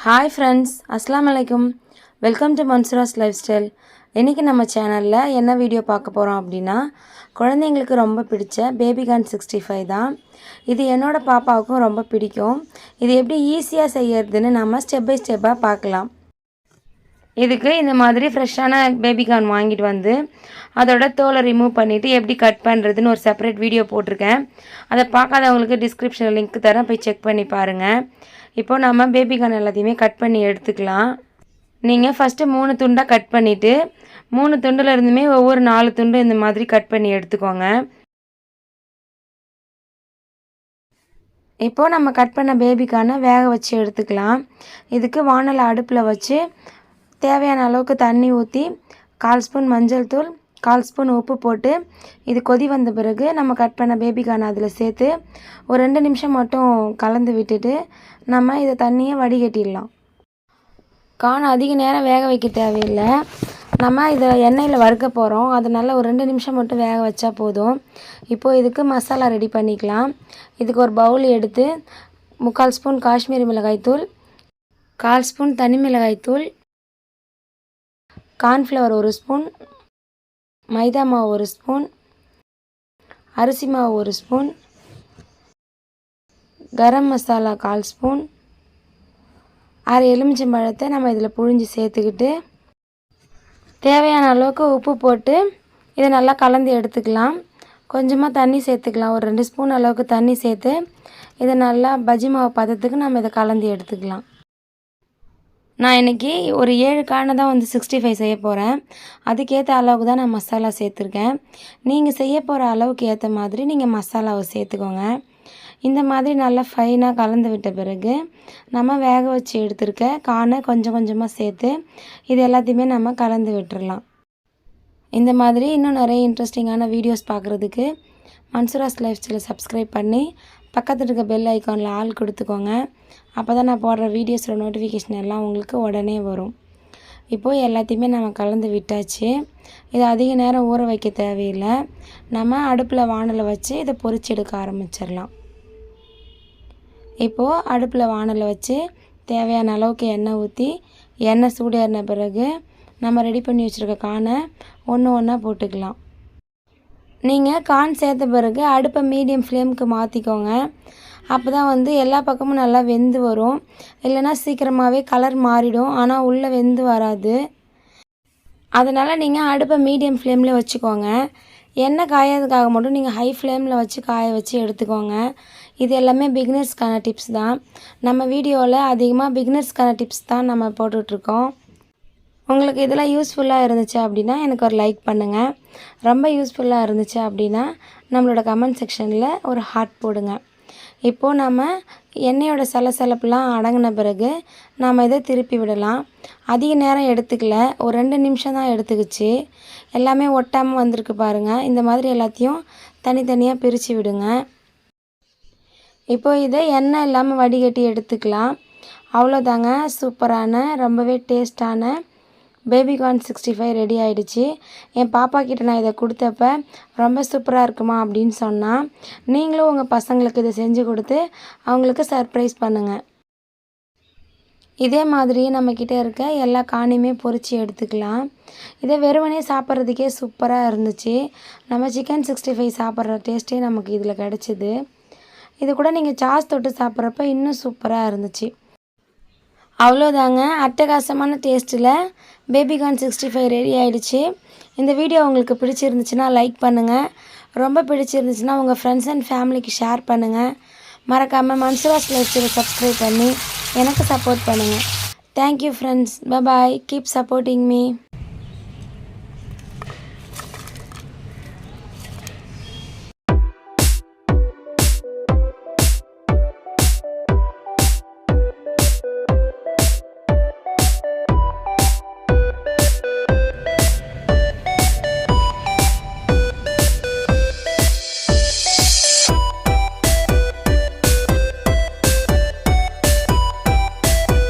Hi friends, அஸ்ஸலாமு அலைக்கும். Welcome to Mansoora's life style. இன்றைக்கி நம்ம சேனலில் என்ன வீடியோ பார்க்க போகிறோம் அப்படின்னா, குழந்தைங்களுக்கு ரொம்ப பிடிச்ச பேபிகார்ன் 65 தான். இது என்னோடய பாப்பாவுக்கும் ரொம்ப பிடிக்கும். இது எப்படி ஈஸியாக செய்யறதுன்னு நம்ம ஸ்டெப் பை ஸ்டெப்பாக பார்க்கலாம். இதுக்கு இந்த மாதிரி ஃப்ரெஷ்ஷான பேபிகார்ன் வாங்கிட்டு வந்து அதோட தோலை ரிமூவ் பண்ணிவிட்டு எப்படி கட் பண்ணுறதுன்னு ஒரு செப்பரேட் வீடியோ போட்டிருக்கேன். அதை பார்க்காதவங்களுக்கு டிஸ்கிரிப்ஷனில் லிங்க் தரேன், போய் செக் பண்ணி பாருங்கள். இப்போது நம்ம பேபிகார்ன் எல்லாத்தையுமே கட் பண்ணி எடுத்துக்கலாம். நீங்கள் ஃபஸ்ட்டு 3 துண்டாக கட் பண்ணிவிட்டு 3 துண்டில் இருந்துமே ஒவ்வொரு 4 துண்டு இந்த மாதிரி கட் பண்ணி எடுத்துக்கோங்க. இப்போது நம்ம கட் பண்ண பேபிகார்னை வேக வச்சு எடுத்துக்கலாம். இதுக்கு வானலை அடுப்பில் வச்சு தேவையான அளவுக்கு தண்ணி ஊற்றி 1/4 ஸ்பூன் மஞ்சள் தூள், 1/4 ஸ்பூன் உப்பு போட்டு இது கொதி வந்த பிறகு நம்ம கட் பண்ண பேபிகார்ன் அதில் சேர்த்து ஒரு 2 நிமிஷம் மட்டும் கலந்து விட்டுட்டு நம்ம இதை தண்ணியை வடிகட்டிடலாம். கார்ன் அதிக நேரம் வேக வைக்க தேவையில்லை. நம்ம இதை எண்ணெயில் வறுக்க போகிறோம், அதனால ஒரு 2 நிமிஷம் மட்டும் வேக வச்சா போதும். இப்போது இதுக்கு மசாலா ரெடி பண்ணிக்கலாம். இதுக்கு ஒரு பவுல் எடுத்து 3/4 ஸ்பூன் காஷ்மீரி மிளகாய்த்தூள், 1/4 ஸ்பூன் தனி மிளகாய்த்தூள், கார்ன்ஃப்ளவர் 1 ஸ்பூன், மைதா மாவு 1 ஸ்பூன், அரிசி மாவு 1 ஸ்பூன், கரம் மசாலா 1/4 ஸ்பூன், அரை எலுமிச்சம்பழத்தை நம்ம இதில் புழிஞ்சு சேர்த்துக்கிட்டு தேவையான அளவுக்கு உப்பு போட்டு இதை நல்லா கலந்து எடுத்துக்கலாம். கொஞ்சமாக தண்ணி சேர்த்துக்கலாம், ஒரு 2 ஸ்பூன் அளவுக்கு தண்ணி சேர்த்து இதை நல்லா பஜ்ஜி மாவு பதத்துக்கு நம்ம இதை கலந்து எடுத்துக்கலாம். நான் இன்றைக்கி ஒரு 7 கார்னை தான் 65 செய்ய போகிறேன். அதுக்கேற்ற அளவுக்கு தான் நான் மசாலா சேர்த்துருக்கேன். நீங்கள் செய்ய போகிற அளவுக்கு ஏற்ற மாதிரி நீங்கள் மசாலாவை சேர்த்துக்கோங்க. இந்த மாதிரி நல்லா ஃபைனாக கலந்து விட்ட பிறகு நம்ம வேக வச்சு எடுத்துருக்க கார்னை கொஞ்சம் கொஞ்சமாக சேர்த்து இது எல்லாத்தையுமே நம்ம கலந்து விட்டுறலாம். இந்த மாதிரி இன்னும் நிறைய இன்ட்ரெஸ்டிங்கான வீடியோஸ் பார்க்குறதுக்கு மன்சூராஸ் லைஃப் ஸ்டைலை சப்ஸ்கிரைப் பண்ணி பக்கத்தில் இருக்க பெல் ஐக்கானில் ஆல் கொடுத்துக்கோங்க. அப்போ தான் நான் போடுற வீடியோஸோட நோட்டிஃபிகேஷன் எல்லாம் உங்களுக்கு உடனே வரும். இப்போது எல்லாத்தையுமே நம்ம கலந்து விட்டாச்சு. இதை அதிக நேரம் ஊற வைக்க தேவையில்லை. நம்ம அடுப்பில் வானலை வச்சு இதை பொரிச்சு எடுக்க ஆரம்பிச்சிடலாம். இப்போது அடுப்பில் வானலை வச்சு தேவையான அளவுக்கு எண்ணெய் ஊற்றி எண்ணெய் சூடேறின பிறகு நம்ம ரெடி பண்ணி வச்சுருக்க கார்னை ஒன்று ஒன்றா போட்டுக்கலாம். நீங்கள் கார்ன் சேர்த்த பிறகு அடுப்பை மீடியம் ஃப்ளேமுக்கு மாற்றிக்கோங்க. அப்போ தான் எல்லா பக்கமும் நல்லா வெந்து வரும். இல்லைன்னா சீக்கிரமாகவே கலர் மாறிடும், ஆனால் உள்ளே வெந்து வராது. அதனால் நீங்கள் அடுப்பை மீடியம் ஃப்ளேமில் வச்சுக்கோங்க. எண்ணெய் காயறதுக்காக மட்டும் நீங்கள் ஹை ஃப்ளேமில் வச்சு காய வச்சு எடுத்துக்கோங்க. இது எல்லாமே பிகினர்ஸ்க்கான டிப்ஸ் தான். நம்ம வீடியோவில் அதிகமாக பிகினர்ஸ்க்கான டிப்ஸ் தான் நம்ம போட்டுட்ருக்கோம். உங்களுக்கு இதெல்லாம் யூஸ்ஃபுல்லாக இருந்துச்சு அப்படின்னா எனக்கு ஒரு லைக் பண்ணுங்கள். ரொம்ப யூஸ்ஃபுல்லாக இருந்துச்சு அப்படின்னா நம்மளோட கமெண்ட் செக்ஷனில் ஒரு ஹார்ட் போடுங்க. இப்போது நம்ம எண்ணெயோட சலசலப்புலாம் அடங்கின பிறகு நாம் இதை திருப்பி விடலாம். அதிக நேரம் எடுத்துக்கல, ஒரு 2 நிமிஷம் தான் எடுத்துக்கிச்சு. எல்லாமே ஒட்டாமல் வந்திருக்கு பாருங்கள். இந்த மாதிரி எல்லாத்தையும் தனித்தனியாக பிரித்து விடுங்க. இப்போது இதை எண்ணெய் இல்லாமல் வடிகட்டி எடுத்துக்கலாம். அவ்வளோதாங்க, சூப்பரான ரொம்பவே டேஸ்டான பேபிகார்ன் 65 ரெடி ஆகிடுச்சு. என் பாப்பா கிட்ட நான் இதை கொடுத்தப்ப ரொம்ப சூப்பராக இருக்குமா அப்படின்னு சொன்னால், நீங்களும் உங்கள் பசங்களுக்கு இதை செஞ்சு கொடுத்து அவங்களுக்கு சர்ப்ரைஸ் பண்ணுங்கள். இதே மாதிரி நம்மக்கிட்ட இருக்க எல்லா கார்னையுமே பொரித்து எடுத்துக்கலாம். இதை வெறுமனே சாப்பிட்றதுக்கே சூப்பராக இருந்துச்சு. நம்ம சிக்கன் 65 சாப்பிட்ற டேஸ்ட்டே நமக்கு இதில் கிடச்சிது. இது கூட நீங்கள் சாஸ் தொட்டு சாப்பிட்றப்ப இன்னும் சூப்பராக இருந்துச்சு. அவ்வளோதாங்க, அட்டகாசமான டேஸ்ட்டில் பேபிகார்ன் 65 ரெடி ஆகிடுச்சு. இந்த வீடியோ உங்களுக்கு பிடிச்சிருந்துச்சுன்னா லைக் பண்ணுங்கள். ரொம்ப பிடிச்சிருந்துச்சுன்னா உங்கள் ஃப்ரெண்ட்ஸ் அண்ட் ஃபேமிலிக்கு ஷேர் பண்ணுங்கள். மறக்காமல் மன்சூராஸ் லைஃப் ஸ்டைலை சப்ஸ்கிரைப் பண்ணி எனக்கு சப்போர்ட் பண்ணுங்கள். Thank you friends. Bye bye. Keep supporting me.